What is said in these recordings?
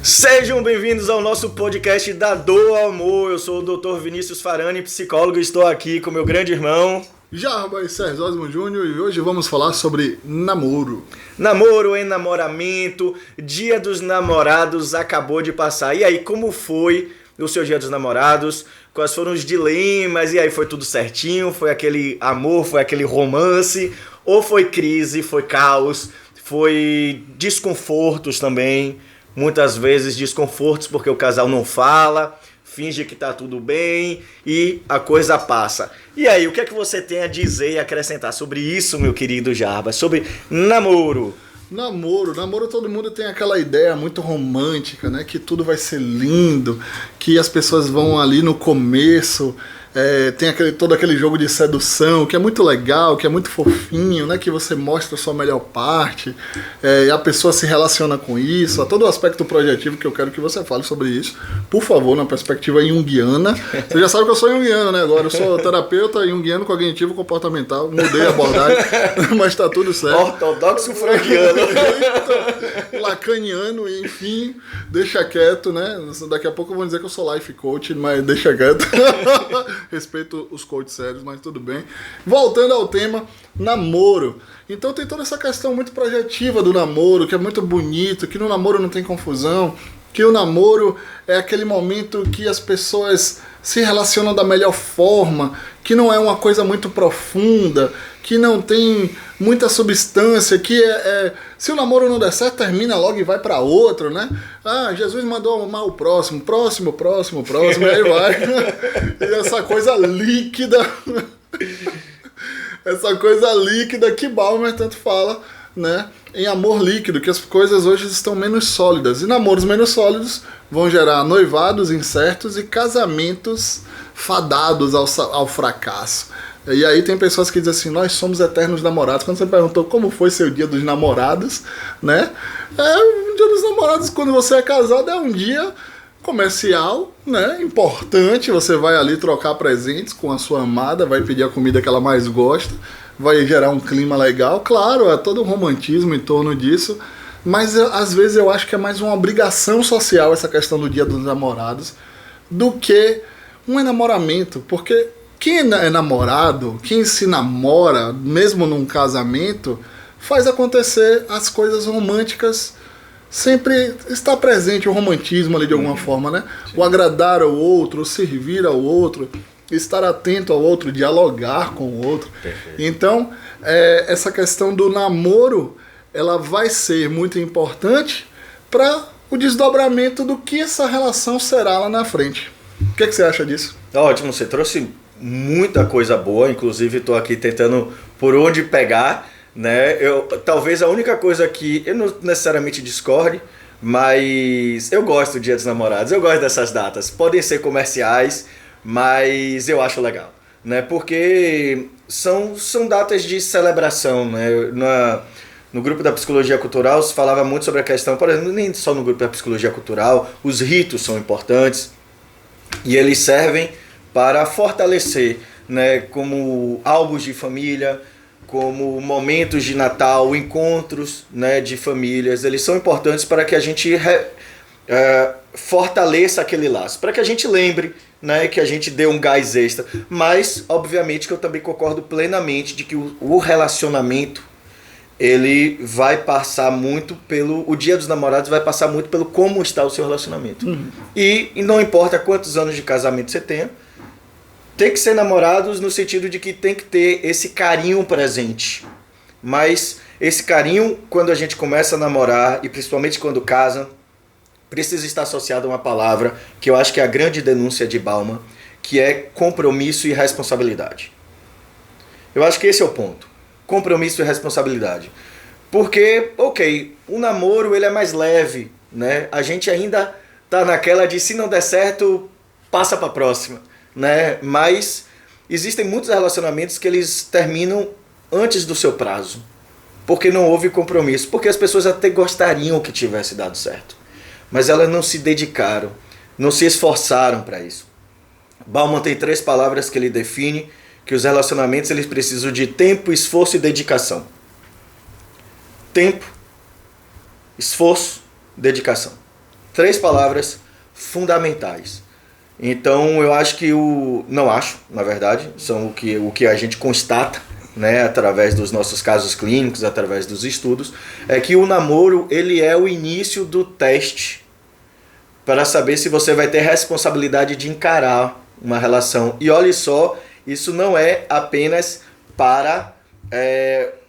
Sejam bem-vindos ao nosso podcast da Dor ao Amor. Eu sou o Dr. Vinícius Farani, psicólogo, e estou aqui com meu grande irmão Jarbas Sérgio Osmo Júnior, e hoje vamos falar sobre namoro. Namoro, enamoramento, Dia dos Namorados acabou de passar. E aí, como foi o seu Dia dos Namorados? Quais foram os dilemas? E aí, foi tudo certinho? Foi aquele amor? Foi aquele romance? Ou foi crise? Foi caos? Foi desconfortos também? Muitas vezes desconfortos porque o casal não fala, finge que tá tudo bem e a coisa passa. E aí, o que é que você tem a dizer e acrescentar sobre isso, meu querido Jarbas? Sobre namoro? Namoro, todo mundo tem aquela ideia muito romântica, né? Que tudo vai ser lindo, que as pessoas vão ali no começo... tem todo aquele jogo de sedução que é muito legal, que é muito fofinho, né? Que você mostra a sua melhor parte, e a pessoa se relaciona com isso, a todo o aspecto projetivo que eu quero que você fale sobre isso, por favor, na perspectiva junguiana. Você já sabe que eu sou junguiano, né? Agora eu sou terapeuta junguiano cognitivo comportamental, mudei a abordagem, mas tá tudo certo. Ortodoxo freudiano. Lacaniano, enfim, deixa quieto, né? Daqui a pouco eu vou dizer que eu sou life coach, mas deixa quieto. Respeito os coaches sérios, mas tudo bem. Voltando ao tema, namoro. Então tem toda essa questão muito projetiva do namoro, que é muito bonito, que no namoro não tem confusão, que o namoro é aquele momento que as pessoas se relacionam da melhor forma, que não é uma coisa muito profunda, que não tem muita substância, que se o namoro não der certo, termina logo e vai para outro, né? Ah, Jesus mandou amar o próximo, e aí vai. E essa coisa líquida, que Bauman tanto fala, né? Em amor líquido, que as coisas hoje estão menos sólidas. E namoros menos sólidos vão gerar noivados incertos e casamentos fadados ao fracasso. E aí tem pessoas que dizem assim, nós somos eternos namorados. Quando você perguntou como foi seu dia dos namorados, né? O dia dos namorados, quando você é casado, é um dia comercial, né? Importante. Você vai ali trocar presentes com a sua amada, vai pedir a comida que ela mais gosta, vai gerar um clima legal. Claro, é todo um romantismo em torno disso, mas às vezes eu acho que é mais uma obrigação social essa questão do dia dos namorados do que um enamoramento, porque quem é namorado, quem se namora, mesmo num casamento, faz acontecer as coisas românticas, sempre está presente o romantismo ali de alguma forma, né? Sim. O agradar ao outro, o servir ao outro, estar atento ao outro, dialogar com o outro. Perfeito. Então, essa questão do namoro, ela vai ser muito importante para o desdobramento do que essa relação será lá na frente. O que você acha disso? Ótimo, você trouxe muita coisa boa, inclusive estou aqui tentando por onde pegar, né? Talvez a única coisa que eu não necessariamente discorde, mas eu gosto do Dia dos Namorados, eu gosto dessas datas, podem ser comerciais, mas eu acho legal, né? Porque são datas de celebração, né? No grupo da psicologia cultural se falava muito sobre a questão, por exemplo, nem só no grupo da psicologia cultural, os ritos são importantes e eles servem para fortalecer, né, como álbuns de família, como momentos de Natal, encontros, né, de famílias. Eles são importantes para que a gente fortaleça aquele laço, para que a gente lembre, né, que a gente dê um gás extra. Mas, obviamente, que eu também concordo plenamente de que o relacionamento, ele vai passar muito o Dia dos Namorados vai passar muito pelo como está o seu relacionamento. Uhum. E não importa quantos anos de casamento você tenha, tem que ser namorados no sentido de que tem que ter esse carinho presente. Mas esse carinho, quando a gente começa a namorar, e principalmente quando casa, precisa estar associado a uma palavra que eu acho que é a grande denúncia de Bauman, que é compromisso e responsabilidade. Eu acho que esse é o ponto. Compromisso e responsabilidade. Porque, o namoro ele é mais leve, né? A gente ainda tá naquela de se não der certo, passa para a próxima. Né? Mas existem muitos relacionamentos que eles terminam antes do seu prazo, porque não houve compromisso, porque as pessoas até gostariam que tivesse dado certo, mas elas não se dedicaram, não se esforçaram para isso. Bauman tem 3 palavras que ele define que os relacionamentos eles precisam de tempo, esforço e dedicação. Tempo, esforço, dedicação. 3 palavras fundamentais. Então eu acho que não acho, na verdade, são o que a gente constata, né, através dos nossos casos clínicos, através dos estudos, é que o namoro ele é o início do teste para saber se você vai ter responsabilidade de encarar uma relação. E olha só, isso não é apenas para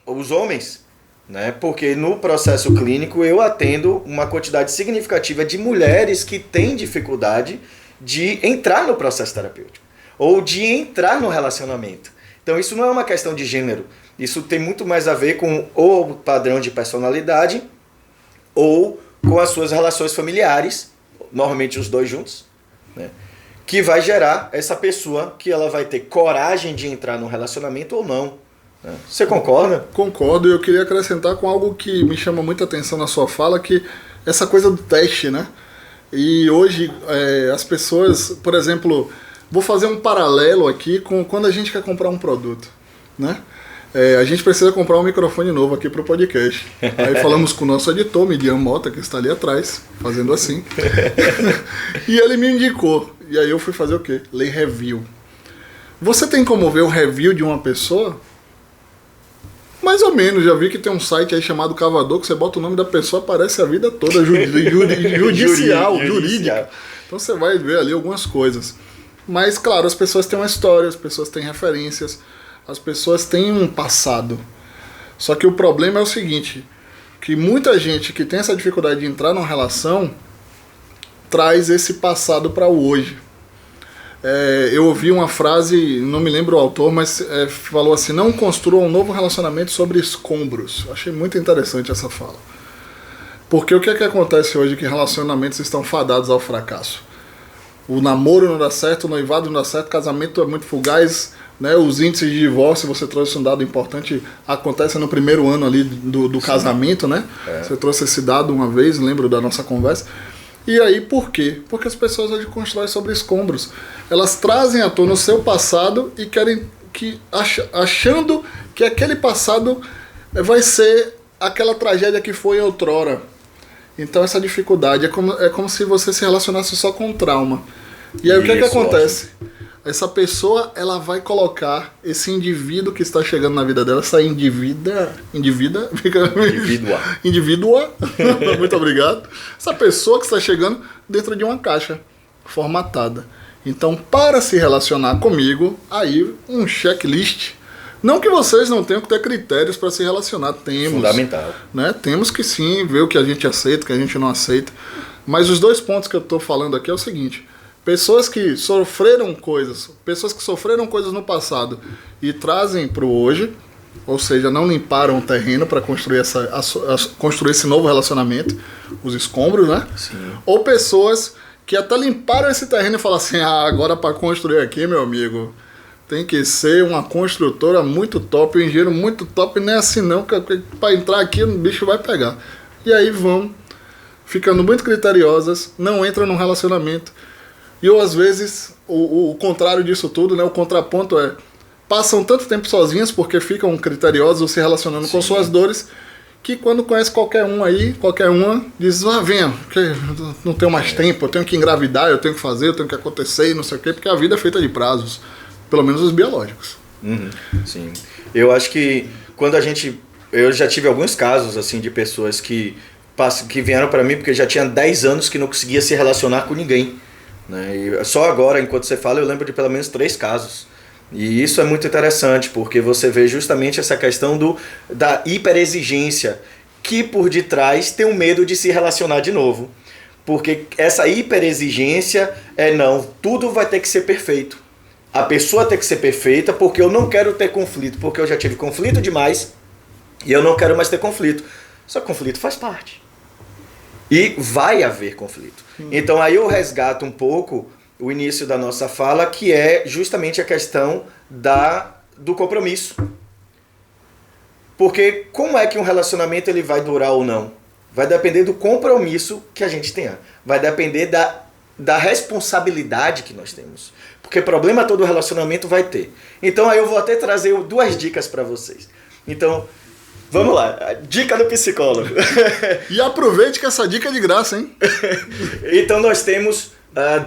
os homens, né? Porque no processo clínico eu atendo uma quantidade significativa de mulheres que têm dificuldade de entrar no processo terapêutico ou de entrar no relacionamento. Então isso não é uma questão de gênero, isso tem muito mais a ver com o padrão de personalidade ou com as suas relações familiares, normalmente os dois juntos, né? Que vai gerar essa pessoa que ela vai ter coragem de entrar no relacionamento ou não. Né? Você concorda? Concordo, e eu queria acrescentar com algo que me chama muita atenção na sua fala, que essa coisa do teste, né? E hoje as pessoas, por exemplo, vou fazer um paralelo aqui com quando a gente quer comprar um produto, né? A gente precisa comprar um microfone novo aqui para o podcast. Aí falamos com o nosso editor, Midian Mota, que está ali atrás, fazendo assim. E ele me indicou. E aí eu fui fazer o quê? Ler review. Você tem como ver o review de uma pessoa? Mais ou menos, já vi que tem um site aí chamado Cavador, que você bota o nome da pessoa, aparece a vida toda judicial, jurídica. Então você vai ver ali algumas coisas. Mas, claro, as pessoas têm uma história, as pessoas têm referências, as pessoas têm um passado. Só que o problema é o seguinte, que muita gente que tem essa dificuldade de entrar numa relação traz esse passado para o hoje. Eu ouvi uma frase, não me lembro o autor, mas falou assim: não construa um novo relacionamento sobre escombros. Achei muito interessante essa fala. Porque o que é que acontece hoje que relacionamentos estão fadados ao fracasso? O namoro não dá certo, o noivado não dá certo, o casamento é muito fugaz, né? Os índices de divórcio, você trouxe um dado importante, acontece no primeiro ano ali do casamento, né? Você trouxe esse dado uma vez, lembro da nossa conversa. E aí, por quê? Porque as pessoas hoje constroem sobre escombros. Elas trazem à tona o seu passado e querem achando que aquele passado vai ser aquela tragédia que foi outrora. Então essa dificuldade é como se você se relacionasse só com trauma. E aí o que é que acontece? Essa pessoa, ela vai colocar esse indivíduo que está chegando na vida dela, essa indivídua, muito obrigado, essa pessoa que está chegando dentro de uma caixa formatada. Então, para se relacionar comigo, aí um checklist. Não que vocês não tenham que ter critérios para se relacionar, temos. Fundamental. Né? Temos que sim ver o que a gente aceita, o que a gente não aceita. Mas os 2 pontos que eu estou falando aqui é o seguinte: pessoas que sofreram coisas no passado e trazem para o hoje, ou seja, não limparam o terreno para construir construir esse novo relacionamento, os escombros, né? Sim. Ou pessoas que até limparam esse terreno e falam assim: agora para construir aqui, meu amigo, tem que ser uma construtora muito top, um engenheiro muito top, não é assim não, que para entrar aqui o bicho vai pegar. E aí vão ficando muito criteriosas, não entram num relacionamento. E ou às vezes, o contrário disso tudo, né, o contraponto passam tanto tempo sozinhas porque ficam criteriosas se relacionando com suas dores, que quando conhece qualquer uma diz: venha, não tenho mais tempo, eu tenho que engravidar, eu tenho que fazer, eu tenho que acontecer, e não sei o quê, porque a vida é feita de prazos. Pelo menos os biológicos. Sim. Eu acho que eu já tive alguns casos assim de pessoas que vieram para mim porque já tinha 10 anos que não conseguia se relacionar com ninguém. Né? E só agora, enquanto você fala, eu lembro de pelo menos 3 casos. E isso é muito interessante, porque você vê justamente essa questão da hiperexigência, que por detrás tem um medo de se relacionar de novo. Porque essa hiperexigência tudo vai ter que ser perfeito. A pessoa tem que ser perfeita, porque eu não quero ter conflito, porque eu já tive conflito demais e eu não quero mais ter conflito. Só que conflito faz parte. E vai haver conflito. Então aí eu resgato um pouco o início da nossa fala, que é justamente a questão do compromisso. Porque como é que um relacionamento ele vai durar ou não? Vai depender do compromisso que a gente tenha. Vai depender da responsabilidade que nós temos. Porque problema todo relacionamento vai ter. Então aí eu vou até trazer 2 dicas para vocês. Então, Vamos lá, a dica do psicólogo. E aproveite que essa dica é de graça, hein? Então nós temos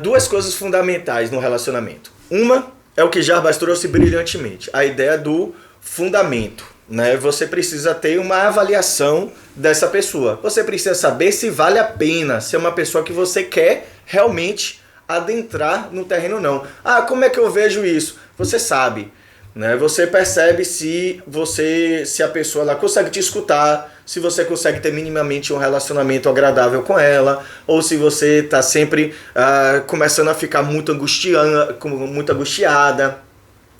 duas coisas fundamentais no relacionamento. Uma é o que Jarbas trouxe brilhantemente, a ideia do fundamento. Né? Você precisa ter uma avaliação dessa pessoa. Você precisa saber se vale a pena, se é uma pessoa que você quer realmente adentrar no terreno ou não. Ah, como é que eu vejo isso? Você sabe. Né? Você percebe se a pessoa ela consegue te escutar, se você consegue ter minimamente um relacionamento agradável com ela, ou se você está sempre começando a ficar muito angustiada,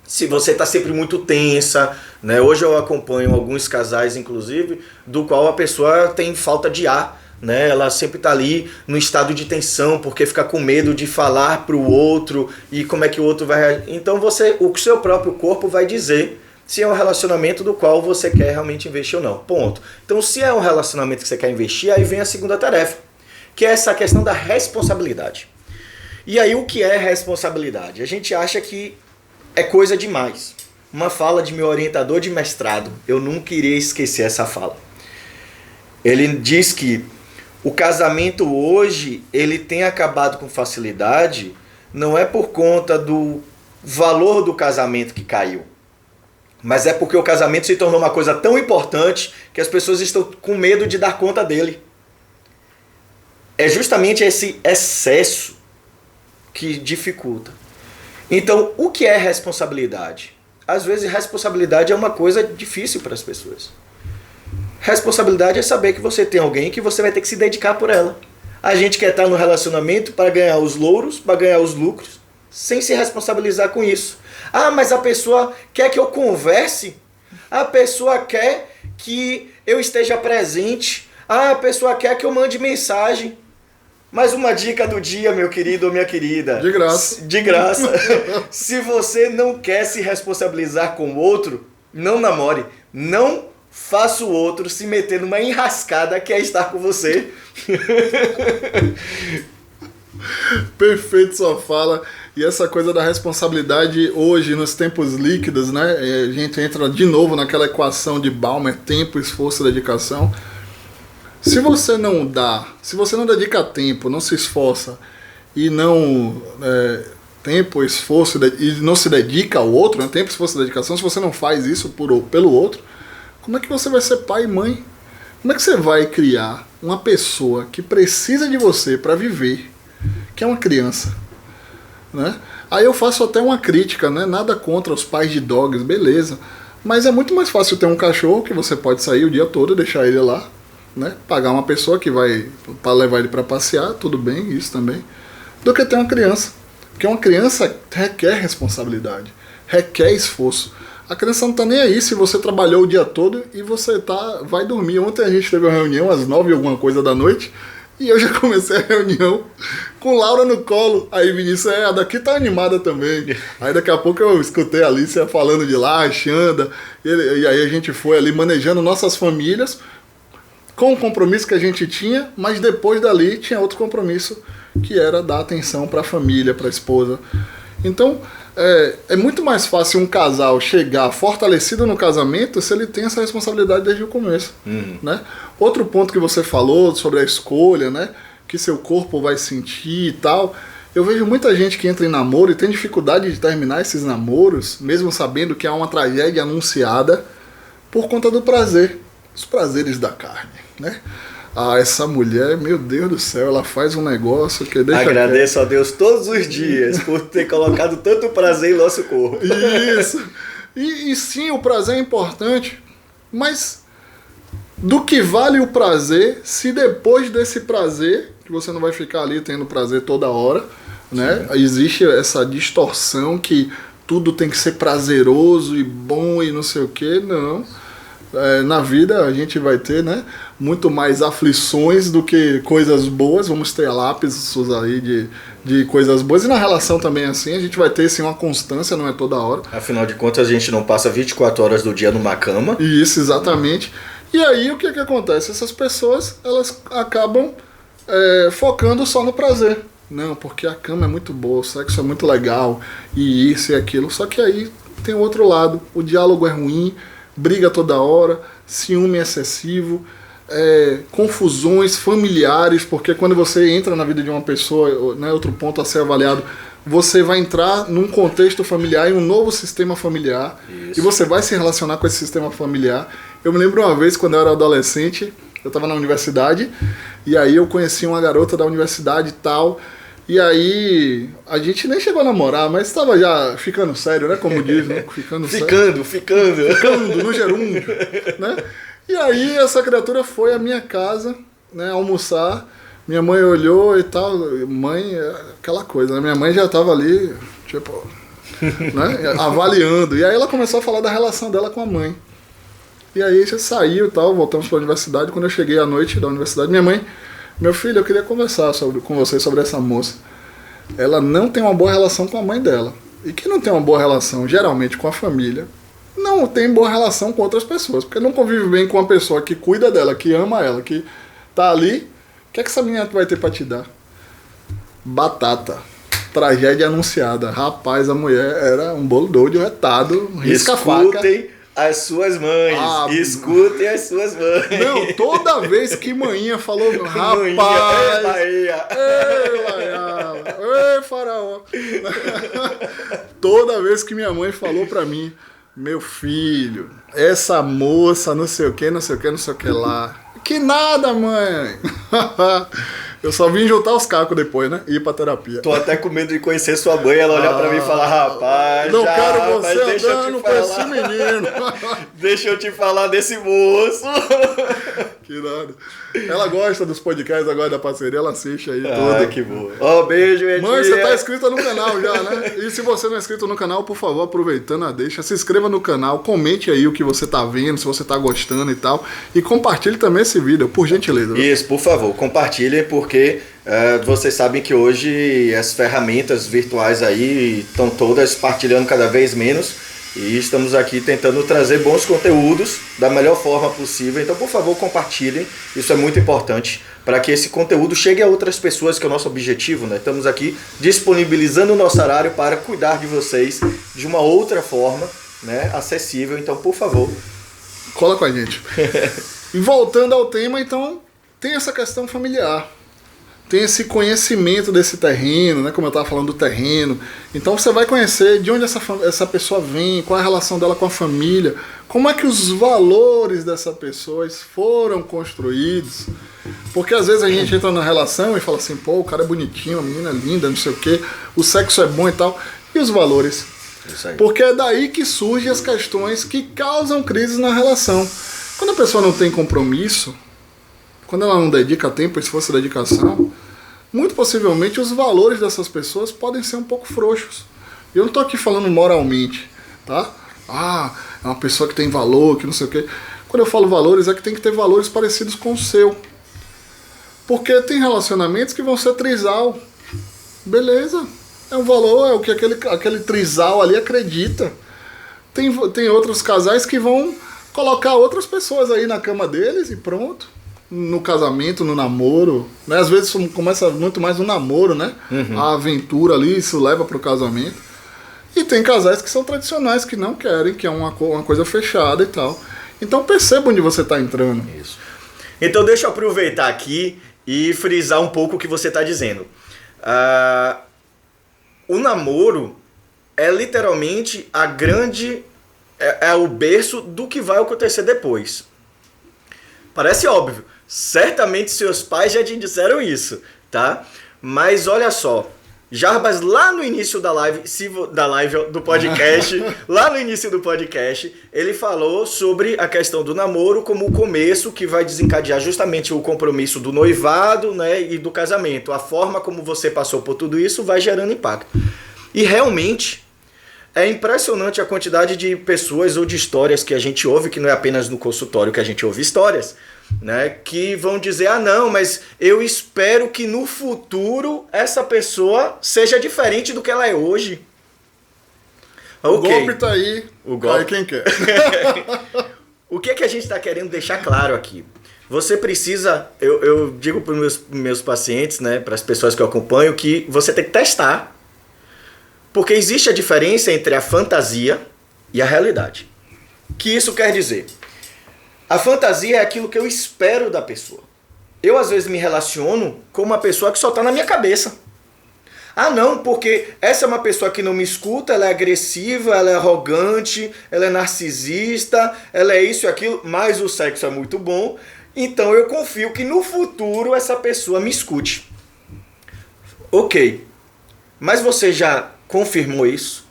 se você está sempre muito tensa. Né? Hoje eu acompanho alguns casais, inclusive, do qual a pessoa tem falta de ar. Né? Ela sempre está ali no estado de tensão, porque fica com medo de falar para o outro e como é que o outro vai reagir. Então o seu próprio corpo vai dizer se é um relacionamento do qual você quer realmente investir ou não. Ponto. Então se é um relacionamento que você quer investir, aí vem a segunda tarefa, que é essa questão da responsabilidade. E aí o que é responsabilidade? A gente acha que é coisa demais. Uma fala de meu orientador de mestrado, eu nunca irei esquecer essa fala. Ele diz que o casamento hoje, ele tem acabado com facilidade, não é por conta do valor do casamento que caiu, mas é porque o casamento se tornou uma coisa tão importante que as pessoas estão com medo de dar conta dele. É justamente esse excesso que dificulta. Então, o que é responsabilidade? Às vezes, responsabilidade é uma coisa difícil para as pessoas. Responsabilidade é saber que você tem alguém que você vai ter que se dedicar por ela. A gente quer estar no relacionamento para ganhar os louros, para ganhar os lucros, sem se responsabilizar com isso. Ah, mas a pessoa quer que eu converse? A pessoa quer que eu esteja presente? Ah, a pessoa quer que eu mande mensagem? Mais uma dica do dia, meu querido ou minha querida. De graça. De graça. Se você não quer se responsabilizar com o outro, não namore. Não faça o outro se meter numa enrascada que é estar com você. Perfeito sua fala. E essa coisa da responsabilidade hoje, nos tempos líquidos, né? A gente entra de novo naquela equação de Balmer, tempo, esforço, dedicação. Se você não dedica tempo, não se esforça e não tempo, esforço e não se dedica ao outro, né? Tempo, esforço e dedicação, se você não faz isso pelo outro, como é que você vai ser pai e mãe? Como é que você vai criar uma pessoa que precisa de você para viver, que é uma criança? Né? Aí eu faço até uma crítica, né? Nada contra os pais de dogs, beleza. Mas é muito mais fácil ter um cachorro que você pode sair o dia todo e deixar ele lá, né? Pagar uma pessoa que vai para levar ele para passear, tudo bem, isso também, do que ter uma criança. Porque uma criança requer responsabilidade, requer esforço. A criança não tá nem aí se você trabalhou o dia todo e você vai dormir. Ontem a gente teve uma reunião às 9 e alguma coisa da noite e eu já comecei a reunião com Laura no colo. Aí Vinícius, a daqui tá animada também. Aí daqui a pouco eu escutei a Alicia falando de lá, a Xanda, e aí a gente foi ali manejando nossas famílias com o compromisso que a gente tinha, mas depois dali tinha outro compromisso, que era dar atenção para a família, para a esposa. Então, é muito mais fácil um casal chegar fortalecido no casamento se ele tem essa responsabilidade desde o começo. Né? Outro ponto que você falou sobre a escolha, né? Que seu corpo vai sentir e tal. Eu vejo muita gente que entra em namoro e tem dificuldade de terminar esses namoros, mesmo sabendo que há uma tragédia anunciada, por conta do prazer. Os prazeres da carne, né? Ah, essa mulher, meu Deus do céu, ela faz um negócio que deixa... Agradeço a Deus todos os dias por ter colocado tanto prazer em nosso corpo. Isso. E sim, o prazer é importante, mas do que vale o prazer se depois desse prazer, que você não vai ficar ali tendo prazer toda hora, né? Existe essa distorção que tudo tem que ser prazeroso e bom e não sei o que, não. Na vida a gente vai ter, né, muito mais aflições do que coisas boas. Vamos ter lapsos aí de coisas boas. E na relação também assim, a gente vai ter sim uma constância, não é toda hora. Afinal de contas, a gente não passa 24 horas do dia numa cama. Isso, exatamente. E aí o que acontece? Essas pessoas, elas acabam focando só no prazer. Não, porque a cama é muito boa, o sexo é muito legal, e isso e aquilo. Só que aí tem o outro lado, o diálogo é ruim, briga toda hora, ciúme excessivo, confusões familiares, porque quando você entra na vida de uma pessoa, né, outro ponto a ser avaliado, você vai entrar num contexto familiar, em um novo sistema familiar, e você vai se relacionar com esse sistema familiar. Eu me lembro uma vez, quando eu era adolescente, eu estava na universidade, e aí eu conheci uma garota da universidade e tal, e aí a gente nem chegou a namorar, mas estava já ficando sério, né, como diz, né? Ficando no gerúndio, né? E aí essa criatura foi à minha casa, né, almoçar. Minha mãe olhou e tal, mãe, aquela coisa, né? Minha mãe já estava ali, tipo, né, avaliando. E aí ela começou a falar da relação dela com a mãe. E aí já saiu e tal, voltamos para a universidade. Quando eu cheguei à noite da universidade, minha mãe, meu filho, eu queria conversar com você sobre essa moça. Ela não tem uma boa relação com a mãe dela. E quem não tem uma boa relação, geralmente, com a família, não tem boa relação com outras pessoas. Porque não convive bem com uma pessoa que cuida dela, que ama ela, que tá ali. O que é que essa menina vai ter pra te dar? Batata. Tragédia anunciada. Rapaz, a mulher era um bolo doido, retado, risca-faca. Escutem as suas mães. Escutem as suas mães. Não, toda vez que manhinha falou, rapaz... Ei, Bahia. Ei, faraó. Toda vez que minha mãe falou pra mim, meu filho, essa moça, não sei o que, não sei o que, não sei o que lá... Que nada, mãe! Eu só vim juntar os cacos depois, né? E ir pra terapia. Tô até com medo de conhecer sua mãe e ela olhar pra mim e falar, rapaz, não quero você andando com esse menino. Deixa eu te falar desse moço. Que nada. Ela gosta dos podcasts agora da parceria, ela assiste aí tudo. Que boa. Ó, beijo, minha mãe, você tá inscrita no canal já, né? E se você não é inscrito no canal, por favor, aproveitando a deixa, se inscreva no canal, comente aí o que você tá vendo, se você tá gostando e tal. E compartilhe também esse vídeo, por gentileza. Isso, por favor, compartilhem, porque vocês sabem que hoje as ferramentas virtuais aí estão todas partilhando cada vez menos. E estamos aqui tentando trazer bons conteúdos da melhor forma possível. Então, por favor, compartilhem. Isso é muito importante para que esse conteúdo chegue a outras pessoas, que é o nosso objetivo, né? Estamos aqui disponibilizando o nosso horário para cuidar de vocês de uma outra forma, né? Acessível. Então, por favor, cola com a gente. E voltando ao tema, então, tem essa questão familiar. Tem esse conhecimento desse terreno, né? Como eu estava falando do terreno. Então você vai conhecer de onde essa pessoa vem, qual é a relação dela com a família, como é que os valores dessa pessoa foram construídos. Porque às vezes a gente entra na relação e fala assim, pô, o cara é bonitinho, a menina é linda, não sei o quê, o sexo é bom e tal. E os valores? Isso aí. Porque é daí que surgem as questões que causam crises na relação. Quando a pessoa não tem compromisso, quando ela não dedica tempo, esforço e dedicação, muito possivelmente os valores dessas pessoas podem ser um pouco frouxos. E eu não estou aqui falando moralmente, tá? É uma pessoa que tem valor, que não sei o quê. Quando eu falo valores, é que tem que ter valores parecidos com o seu. Porque tem relacionamentos que vão ser trisal. Beleza. É um valor, é o que aquele trisal ali acredita. Tem outros casais que vão colocar outras pessoas aí na cama deles e pronto. No casamento, no namoro, né? Às vezes começa muito mais no namoro, né? A aventura ali, isso leva pro casamento. E tem casais que são tradicionais, que não querem, que é uma coisa fechada e tal. Então perceba onde você tá entrando. Isso. Então deixa eu aproveitar aqui e frisar um pouco o que você tá dizendo. O namoro é literalmente é o berço do que vai acontecer depois. Parece óbvio. Certamente seus pais já te disseram isso, tá? Mas olha só, Jarbas lá no início da live, do podcast, lá no início do podcast, ele falou sobre a questão do namoro como o começo que vai desencadear justamente o compromisso do noivado, né, e do casamento. A forma como você passou por tudo isso vai gerando impacto. E realmente é impressionante a quantidade de pessoas ou de histórias que a gente ouve, que não é apenas no consultório que a gente ouve histórias, né, que vão dizer, não, mas eu espero que no futuro essa pessoa seja diferente do que ela é hoje. O golpe tá aí, cai quem quer. O que é que a gente está querendo deixar claro aqui? Você precisa, eu digo para os meus pacientes, né, para as pessoas que eu acompanho, que você tem que testar. Porque existe a diferença entre a fantasia e a realidade. que isso quer dizer? A fantasia é aquilo que eu espero da pessoa. Eu, às vezes, me relaciono com uma pessoa que só está na minha cabeça. Ah, não, porque essa é uma pessoa que não me escuta, ela é agressiva, ela é arrogante, ela é narcisista, ela é isso e aquilo, mas o sexo é muito bom, então eu confio que no futuro essa pessoa me escute. Ok, mas você já confirmou isso?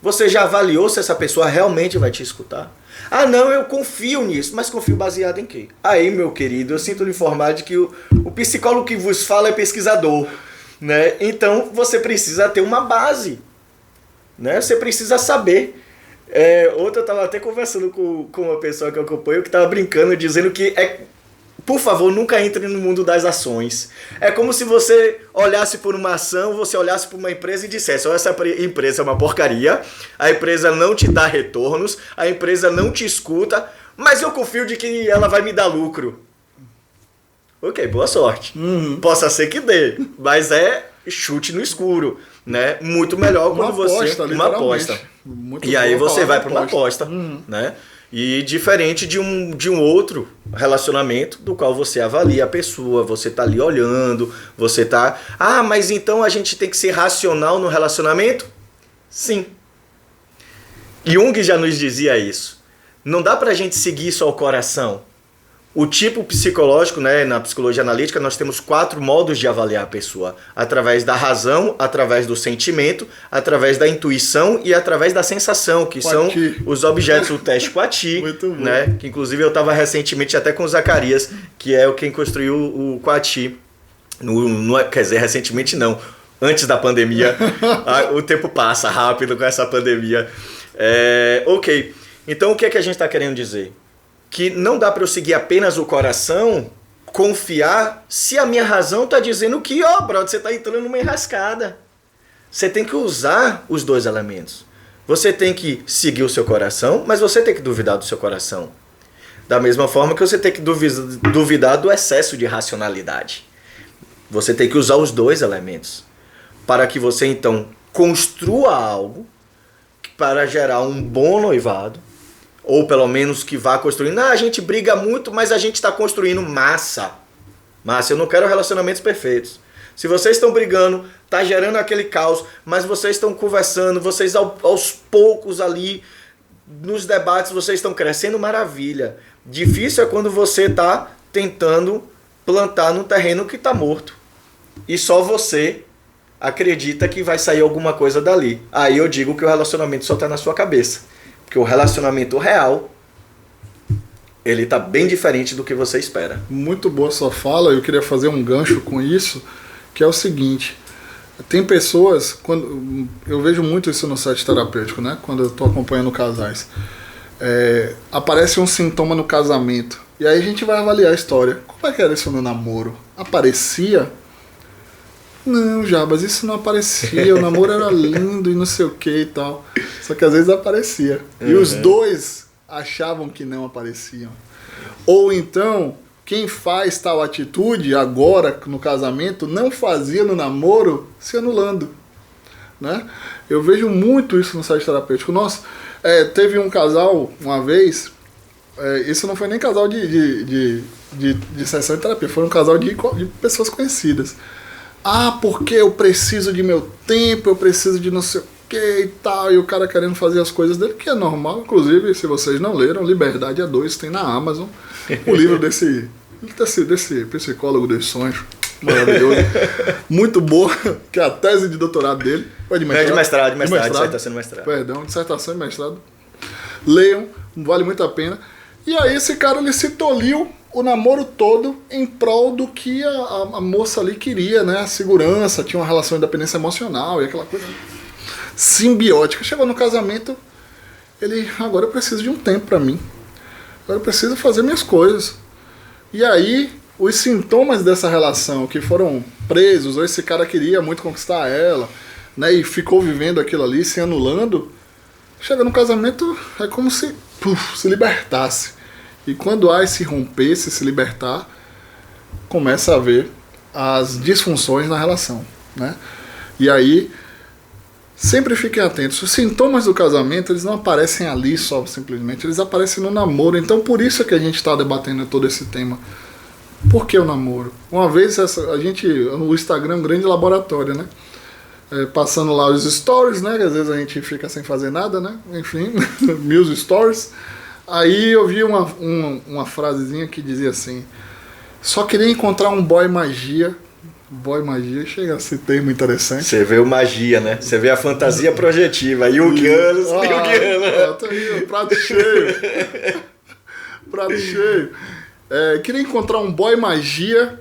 Você já avaliou se essa pessoa realmente vai te escutar? Ah, não, eu confio nisso, mas confio baseado em quê? Aí, meu querido, eu sinto lhe informar de que o psicólogo que vos fala é pesquisador, né? Então, você precisa ter uma base, né? Você precisa saber. Ontem eu estava até conversando com uma pessoa que eu acompanho que estava brincando, dizendo que por favor, nunca entre no mundo das ações. É como se você olhasse por uma ação, você olhasse por uma empresa e dissesse: essa empresa é uma porcaria, a empresa não te dá retornos, a empresa não te escuta, mas eu confio de que ela vai me dar lucro. Ok, boa sorte. Possa ser que dê, mas é chute no escuro, né? Muito melhor quando você... Uma aposta. E aí você vai para uma aposta, né? E diferente de um outro relacionamento do qual você avalia a pessoa, você tá ali olhando, você tá... Ah, mas então a gente tem que ser racional no relacionamento? Sim. Jung já nos dizia isso. Não dá pra gente seguir só o coração. O tipo psicológico, né, na psicologia analítica, nós temos 4 modos de avaliar a pessoa. Através da razão, através do sentimento, através da intuição e através da sensação, que são os objetos do teste Quati, né? Que inclusive eu estava recentemente até com o Zacarias, que é quem construiu o Quati. Quer dizer, recentemente não. Antes da pandemia. O tempo passa rápido com essa pandemia. Ok. Então o que é que a gente está querendo dizer? Que não dá para eu seguir apenas o coração, confiar, se a minha razão está dizendo que, brother, você está entrando numa enrascada. Você tem que usar os 2 elementos. Você tem que seguir o seu coração, mas você tem que duvidar do seu coração. Da mesma forma que você tem que duvidar do excesso de racionalidade. Você tem que usar os 2 elementos. Para que você, então, construa algo para gerar um bom noivado, ou pelo menos que vá construindo. A gente briga muito, mas a gente está construindo massa. Massa, eu não quero relacionamentos perfeitos. Se vocês estão brigando, tá gerando aquele caos, mas vocês estão conversando, vocês aos poucos ali, nos debates, vocês estão crescendo, maravilha. Difícil é quando você está tentando plantar num terreno que está morto. E só você acredita que vai sair alguma coisa dali. Aí eu digo que o relacionamento só está na sua cabeça. Porque o relacionamento real, ele tá bem diferente do que você espera. Muito boa sua fala, eu queria fazer um gancho com isso, que é o seguinte: tem pessoas, quando eu vejo muito isso no site terapêutico, né? Quando eu tô acompanhando casais, aparece um sintoma no casamento, e aí a gente vai avaliar a história. Como é que era isso no namoro? Aparecia? Não, Jabas, isso não aparecia, o namoro era lindo e não sei o que e tal. Só que às vezes aparecia. E os 2 achavam que não apareciam. Ou então, quem faz tal atitude agora no casamento não fazia no namoro se anulando, né? Eu vejo muito isso no site terapêutico. Nossa, teve um casal uma vez, isso não foi nem casal de sessão de terapia, foi um casal de pessoas conhecidas. Ah, porque eu preciso de meu tempo, eu preciso de não sei o que e tal, e o cara querendo fazer as coisas dele, que é normal. Inclusive, se vocês não leram, Liberdade a 2 tem na Amazon, o livro desse psicólogo dos sonhos, maravilhoso, muito boa, que é a tese de doutorado dele. De mestrado, dissertação de mestrado. Perdão, dissertação de mestrado. Leiam, vale muito a pena. E aí esse cara, ele se toliu o namoro todo em prol do que a moça ali queria, né? A segurança, tinha uma relação de dependência emocional e aquela coisa simbiótica. Chegou no casamento, agora eu preciso de um tempo pra mim. Agora eu preciso fazer minhas coisas. E aí, os sintomas dessa relação que foram presos, ou esse cara queria muito conquistar ela, né? E ficou vivendo aquilo ali, se anulando. Chega no casamento, é como se se libertasse. E quando há esse romper, se libertar, começa a haver as disfunções na relação, né? E aí, Sempre fiquem atentos. Os sintomas do casamento, eles não aparecem ali só, simplesmente. Eles aparecem no namoro. Então, por isso é que a gente está debatendo todo esse tema. Por que o namoro? Uma vez, o Instagram é um grande laboratório, né? Passando lá os stories, né? Que às vezes a gente fica sem fazer nada, né? Enfim, 1000 stories. Aí eu vi uma frasezinha que dizia assim: só queria encontrar um boy magia. Boy magia, chega a ser termo interessante. Você vê o magia, né? Você vê a fantasia projetiva. Jungianos, tá aí, prato cheio. Prato cheio. Queria encontrar um boy magia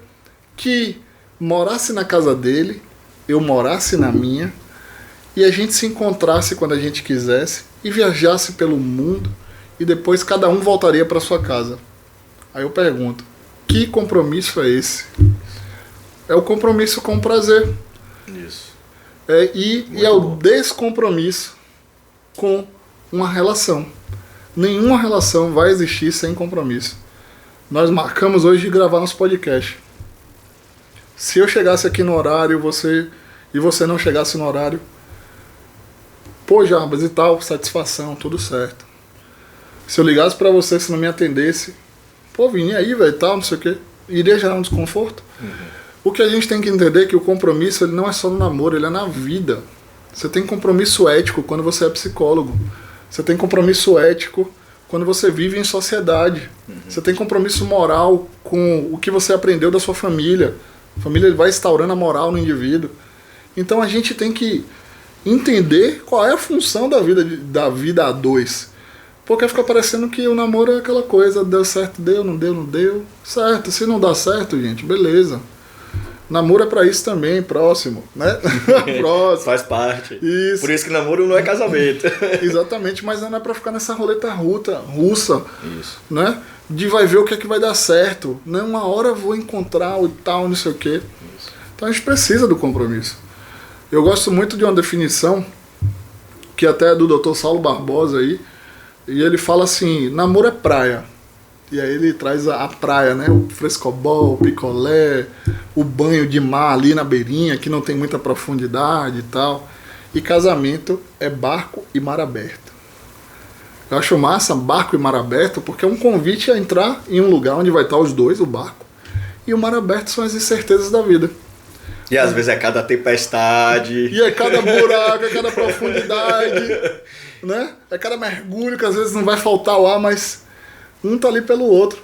que morasse na casa dele, eu morasse na minha, e a gente se encontrasse quando a gente quisesse e viajasse pelo mundo, e depois cada um voltaria para sua casa. Aí eu pergunto, que compromisso é esse? É o compromisso com o prazer. Isso. E é o descompromisso com uma relação. Nenhuma relação vai existir sem compromisso. Nós marcamos hoje de gravar nosso podcast. Se eu chegasse aqui no horário e você não chegasse no horário, pô, Jarbas e tal, satisfação, tudo certo. Se eu ligasse pra você, se não me atendesse, pô, Vini, aí, velho, tal, não sei o quê, iria gerar um desconforto. O que a gente tem que entender é que o compromisso ele não é só no namoro, ele é na vida. Você tem compromisso ético quando você é psicólogo. Você tem compromisso ético quando você vive em sociedade. Você tem compromisso moral com o que você aprendeu da sua família. A família vai instaurando a moral no indivíduo. Então a gente tem que entender qual é a função da vida a dois. Porque fica parecendo que o namoro é aquela coisa, deu certo, deu, não deu. Certo, se não dá certo, gente, beleza. Namoro é pra isso também, próximo, né? Próximo. Faz parte. Isso. Por isso que namoro não é casamento. Exatamente, mas não é pra ficar nessa roleta russa, Isso. né? De vai ver o que é que vai dar certo. Né? Uma hora eu vou encontrar o tal, não sei o quê. Isso. Então a gente precisa do compromisso. Eu gosto muito de uma definição, que até é do Dr. Saulo Barbosa aí, e ele fala assim, namoro é praia. E aí ele traz a praia, né? O frescobol, o picolé, o banho de mar ali na beirinha, que não tem muita profundidade e tal. E casamento é barco e mar aberto. Eu acho massa barco e mar aberto porque é um convite a entrar em um lugar onde vai estar os dois, o barco. E o mar aberto são as incertezas da vida. E às vezes é cada tempestade. E é cada buraco, é cada profundidade, né? É cada mergulho que às vezes não vai faltar o ar, mas um tá ali pelo outro.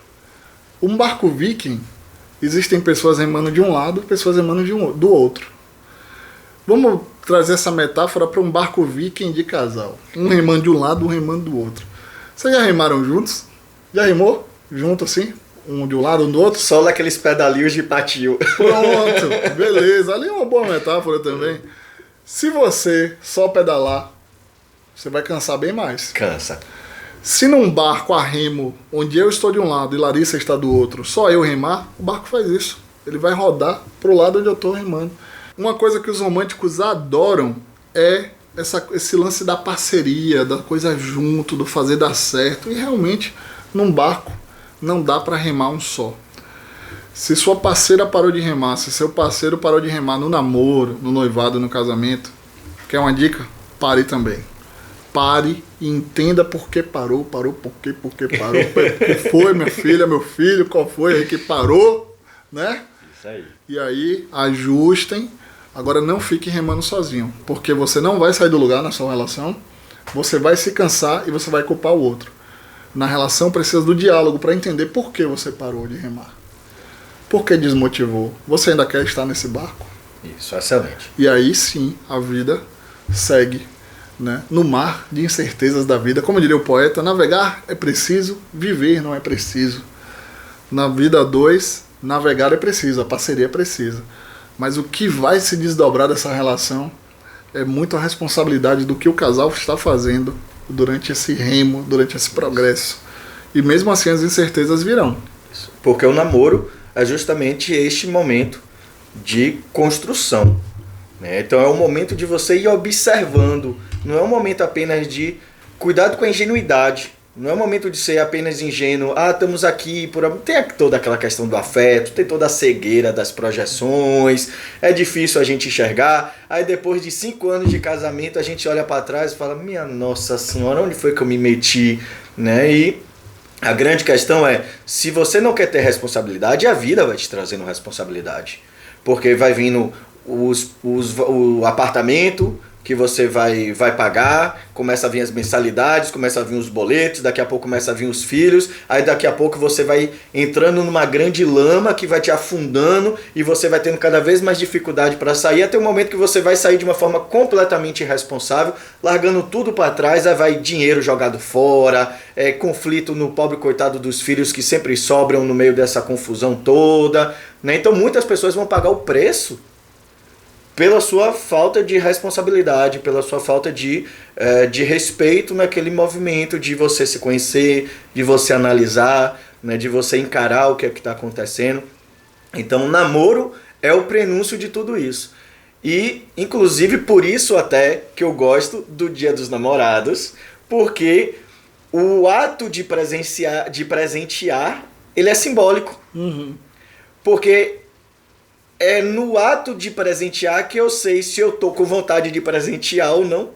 Um barco viking, existem pessoas remando de um lado, pessoas remando do outro. Vamos trazer essa metáfora para um barco viking de casal. Um remando de um lado, um remando do outro. Vocês já remaram juntos? Já remou? Junto assim? Um de um lado, um do outro? Só naqueles pedalinhos de patio. Pronto, beleza. Ali é uma boa metáfora também. Se você só pedalar, você vai cansar bem mais. Cansa. Se num barco a remo, onde eu estou de um lado e Larissa está do outro, só eu remar, o barco faz isso. Ele vai rodar pro lado onde eu estou remando. Uma coisa que os românticos adoram é esse lance da parceria, da coisa junto, do fazer dar certo. E realmente, num barco, não dá para remar um só. Se sua parceira parou de remar, se seu parceiro parou de remar no namoro, no noivado, no casamento, quer uma dica? Pare também. Pare e entenda por que parou, por que parou, o que foi, minha filha, meu filho, qual foi aí que parou, né? Isso aí. E aí, ajustem. Agora não fique remando sozinho, porque você não vai sair do lugar na sua relação, você vai se cansar e você vai culpar o outro. Na relação precisa do diálogo para entender por que você parou de remar. Por que desmotivou? Você ainda quer estar nesse barco? Isso, excelente. E aí sim, a vida segue, né? No mar de incertezas da vida. Como diria o poeta, navegar é preciso, viver não é preciso. Na vida a dois, navegar é preciso, a parceria é precisa. Mas o que vai se desdobrar dessa relação é muito a responsabilidade do que o casal está fazendo durante esse remo, durante esse progresso. E mesmo assim as incertezas virão. Porque o namoro é justamente este momento de construção, né? Então é um momento de você ir observando, não é um momento apenas de cuidado com a ingenuidade, Não é um momento de ser apenas ingênuo. Estamos aqui por... Tem toda aquela questão do afeto, tem toda a cegueira das projeções, é difícil a gente enxergar. Aí depois de 5 anos de casamento, a gente olha para trás e fala, minha Nossa Senhora, onde foi que eu me meti? Né? E a grande questão é, se você não quer ter responsabilidade, a vida vai te trazendo responsabilidade. Porque vai vindo o apartamento que você vai pagar, começa a vir as mensalidades, começa a vir os boletos, daqui a pouco começa a vir os filhos, aí daqui a pouco você vai entrando numa grande lama que vai te afundando e você vai tendo cada vez mais dificuldade para sair, até o momento que você vai sair de uma forma completamente irresponsável, largando tudo para trás, aí vai dinheiro jogado fora, conflito no pobre coitado dos filhos que sempre sobram no meio dessa confusão toda, né? Então muitas pessoas vão pagar o preço pela sua falta de responsabilidade, pela sua falta de respeito naquele movimento de você se conhecer, de você analisar, né, de você encarar o que é que está acontecendo. Então o namoro é o prenúncio de tudo isso. E, inclusive, por isso até que eu gosto do Dia dos Namorados, porque o ato de presentear, ele é simbólico. Uhum. Porque é no ato de presentear que eu sei se eu tô com vontade de presentear ou não.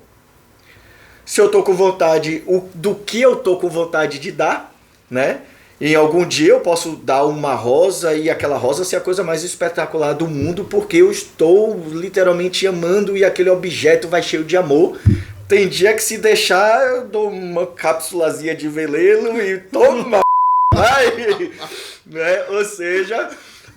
Se eu tô com vontade, do que eu tô com vontade de dar, né? Em algum dia eu posso dar uma rosa e aquela rosa ser a coisa mais espetacular do mundo porque eu estou literalmente amando e aquele objeto vai cheio de amor. Tem dia que se deixar eu dou uma cápsulazinha de velelo e toma, né? Ou seja...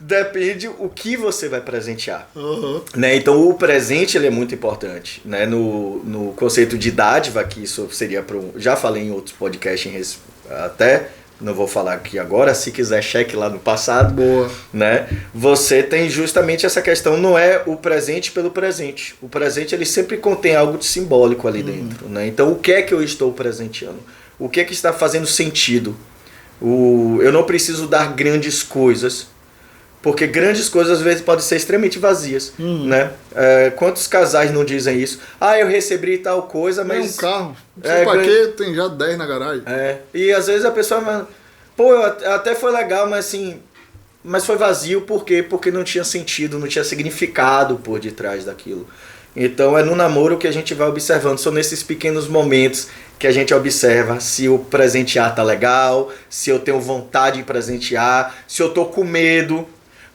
Depende o que você vai presentear. Uhum. Né? Então o presente ele é muito importante. Né? No conceito de dádiva, que isso seria para já falei em outros podcasts até, não vou falar aqui agora, se quiser cheque lá no passado. Boa. Né? Você tem justamente essa questão, não é o presente pelo presente. O presente ele sempre contém algo de simbólico ali dentro. Né? Então o que é que eu estou presenteando? O que é que está fazendo sentido? Eu não preciso dar grandes coisas, porque grandes coisas às vezes podem ser extremamente vazias, né? Quantos casais não dizem isso? Eu recebi tal coisa, mas... É um carro. Não sei pra quê, tem já 10 na garagem. E às vezes a pessoa... até foi legal, mas assim... Mas foi vazio, por quê? Porque não tinha sentido, não tinha significado por detrás daquilo. Então é no namoro que a gente vai observando, são nesses pequenos momentos que a gente observa se o presentear tá legal, se eu tenho vontade de presentear, se eu tô com medo...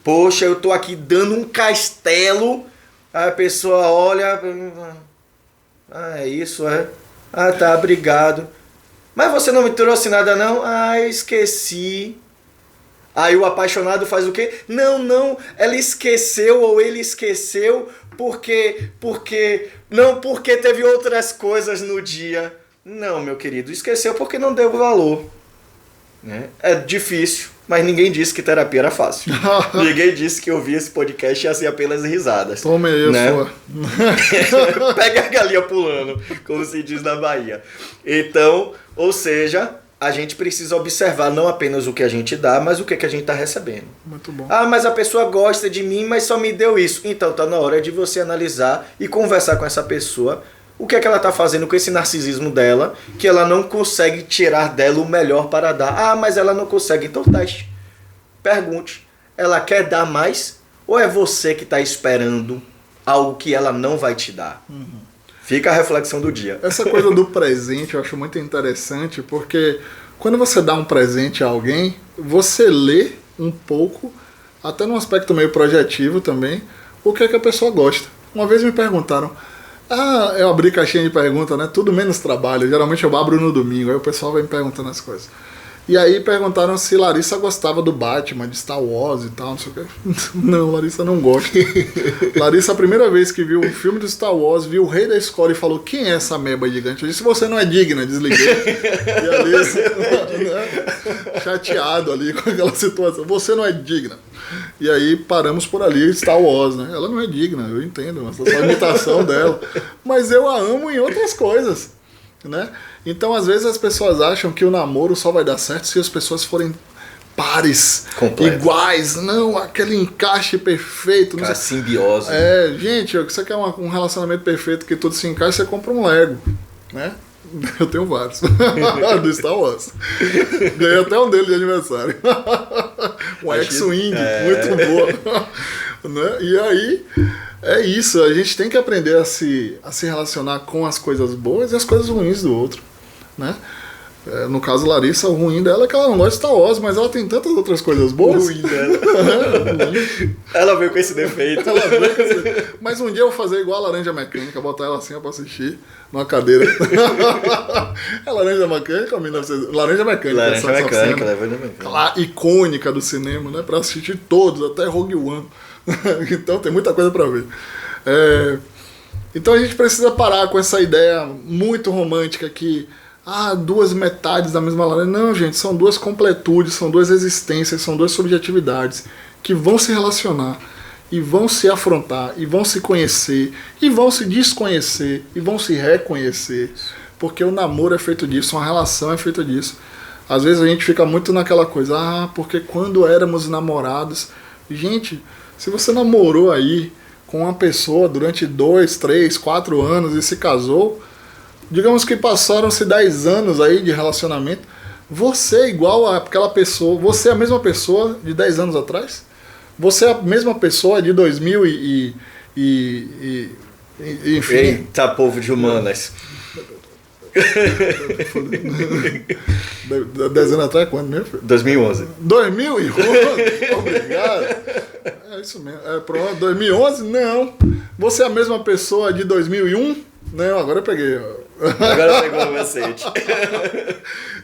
Poxa, eu tô aqui dando um castelo, aí a pessoa olha, é isso, é? Tá, obrigado. Mas você não me trouxe nada não? Esqueci. Aí o apaixonado faz o quê? Não, ela esqueceu ou ele esqueceu porque teve outras coisas no dia. Não, meu querido, esqueceu porque não deu valor. Né? É difícil. Mas ninguém disse que terapia era fácil. Ninguém disse que ouvir esse podcast ia ser apenas risadas. Tome aí, né? Sua. Pega a galinha pulando, como se diz na Bahia. Então, ou seja, a gente precisa observar não apenas o que a gente dá, mas o que a gente está recebendo. Muito bom. Mas a pessoa gosta de mim, mas só me deu isso. Então tá na hora de você analisar e conversar com essa pessoa. O que é que ela está fazendo com esse narcisismo dela, que ela não consegue tirar dela o melhor para dar? Mas ela não consegue. Então teste. Pergunte. Ela quer dar mais? Ou é você que está esperando algo que ela não vai te dar? Uhum. Fica a reflexão do dia. Essa coisa do presente eu acho muito interessante, porque quando você dá um presente a alguém, você lê um pouco, até num aspecto meio projetivo também, o que é que a pessoa gosta. Uma vez me perguntaram... eu abri caixinha de pergunta, né? Tudo menos trabalho. Geralmente eu abro no domingo, aí o pessoal vai me perguntando as coisas. E aí perguntaram se Larissa gostava do Batman, de Star Wars e tal, não sei o que. Não, Larissa não gosta. Larissa, a primeira vez que viu um filme do Star Wars, viu o Rei da Escola e falou, quem é essa meba gigante? Eu disse, você não é digna, desliguei. E ali, né, chateado ali com aquela situação. Você não é digna. E aí paramos por ali, Star Wars, né? Ela não é digna, eu entendo, essa é só a imitação dela. Mas eu a amo em outras coisas, né? Então, às vezes, as pessoas acham que o namoro só vai dar certo se as pessoas forem pares, completo, iguais. Não, aquele encaixe perfeito. A simbiose. Gente, você quer um relacionamento perfeito que tudo se encaixa, você compra um Lego, né? Eu tenho vários. Do Star Wars. Ganhei até um dele de aniversário. Um X-Wing, muito boa. Né? E aí, é isso. A gente tem que aprender a se relacionar com as coisas boas e as coisas ruins do outro. Né? No caso, Larissa, o ruim dela é que ela não gosta de Star Wars, mas ela tem tantas outras coisas boas. O ruim dela. Ela veio com esse defeito. Mas um dia eu vou fazer igual a Laranja Mecânica, botar ela assim pra assistir numa cadeira. É Laranja Mecânica ou 1900? Laranja Mecânica. Laranja Mecânica. Aquela icônica do cinema, né? Pra assistir todos, até Rogue One. Então tem muita coisa pra ver. Então a gente precisa parar com essa ideia muito romântica que duas metades da mesma laranja. Não, gente, são duas completudes, são duas existências, são duas subjetividades que vão se relacionar e vão se afrontar e vão se conhecer e vão se desconhecer e vão se reconhecer, porque o namoro é feito disso, uma relação é feita disso. Às vezes a gente fica muito naquela coisa, porque quando éramos namorados... Gente, se você namorou aí com uma pessoa durante 2, 3, 4 anos e se casou, digamos que passaram-se 10 anos aí de relacionamento, você é igual àquela pessoa, você é a mesma pessoa de 10 anos atrás? Você é a mesma pessoa de 2000 enfim. Eita, povo de humanas. 10 anos atrás, quando mesmo? 2011. 2011? Obrigado. É isso mesmo. Pronto, 2011? Não. Você é a mesma pessoa de 2001? Não, agora eu peguei. Agora pegou o macete.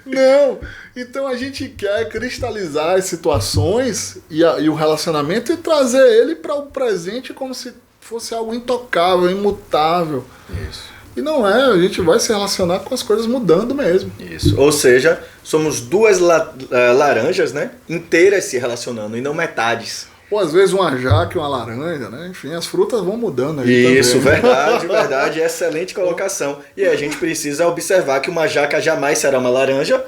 Não. Então a gente quer cristalizar as situações e o relacionamento e trazer ele para o presente como se fosse algo intocável, imutável. Isso. E não é, a gente vai se relacionar com as coisas mudando mesmo. Isso. Ou seja, somos duas laranjas, né? Inteiras se relacionando e não metades. Ou às vezes uma jaca e uma laranja, né? Enfim, as frutas vão mudando aí. Isso, também. verdade. Excelente colocação. E aí a gente precisa observar que uma jaca jamais será uma laranja,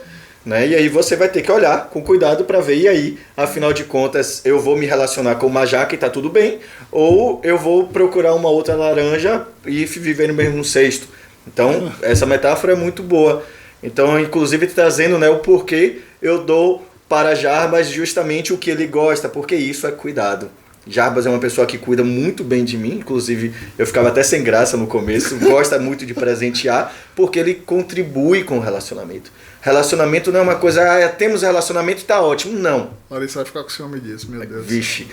né? E aí você vai ter que olhar com cuidado para ver, e aí, afinal de contas, eu vou me relacionar com uma jaca e tá tudo bem, ou eu vou procurar uma outra laranja e viver no mesmo cesto. Então, essa metáfora é muito boa. Então, inclusive trazendo, né, o porquê eu dou para Jarbas justamente o que ele gosta, porque isso é cuidado. Jarbas é uma pessoa que cuida muito bem de mim, inclusive eu ficava até sem graça no começo, gosta muito de presentear, porque ele contribui com o relacionamento. Relacionamento não é uma coisa, temos relacionamento e tá ótimo, não. Larissa vai ficar com ciúme disso, meu Deus. Vixe.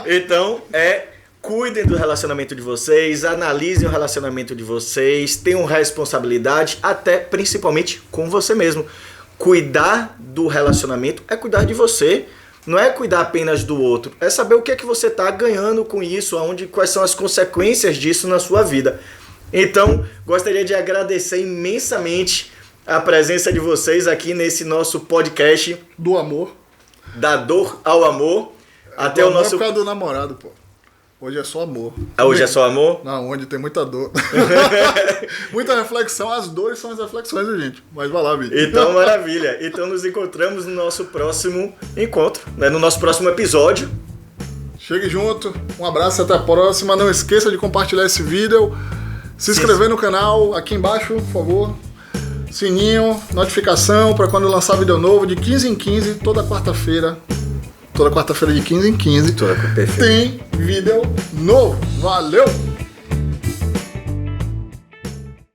Então, cuidem do relacionamento de vocês, analisem o relacionamento de vocês, tenham responsabilidade, até principalmente com você mesmo. Cuidar do relacionamento é cuidar de você. Não é cuidar apenas do outro, é saber o que é que você está ganhando com isso, quais são as consequências disso na sua vida. Então, gostaria de agradecer imensamente a presença de vocês aqui nesse nosso podcast. Do amor. Da dor ao amor. Até o nosso... É por causa do namorado, pô. Hoje é só amor. Hoje é só amor? Não, onde tem muita dor. Muita reflexão. As dores são as reflexões, gente. Mas vai lá, Vitor. Então, maravilha. Então, nos encontramos no nosso próximo encontro, né? No nosso próximo episódio. Chegue junto. Um abraço e até a próxima. Não esqueça de compartilhar esse vídeo. Se inscrever no canal. Aqui embaixo, por favor. Sininho, notificação para quando lançar vídeo novo. De 15 em 15, toda quarta-feira. Toda quarta-feira de 15 em 15 tem vídeo novo. Valeu!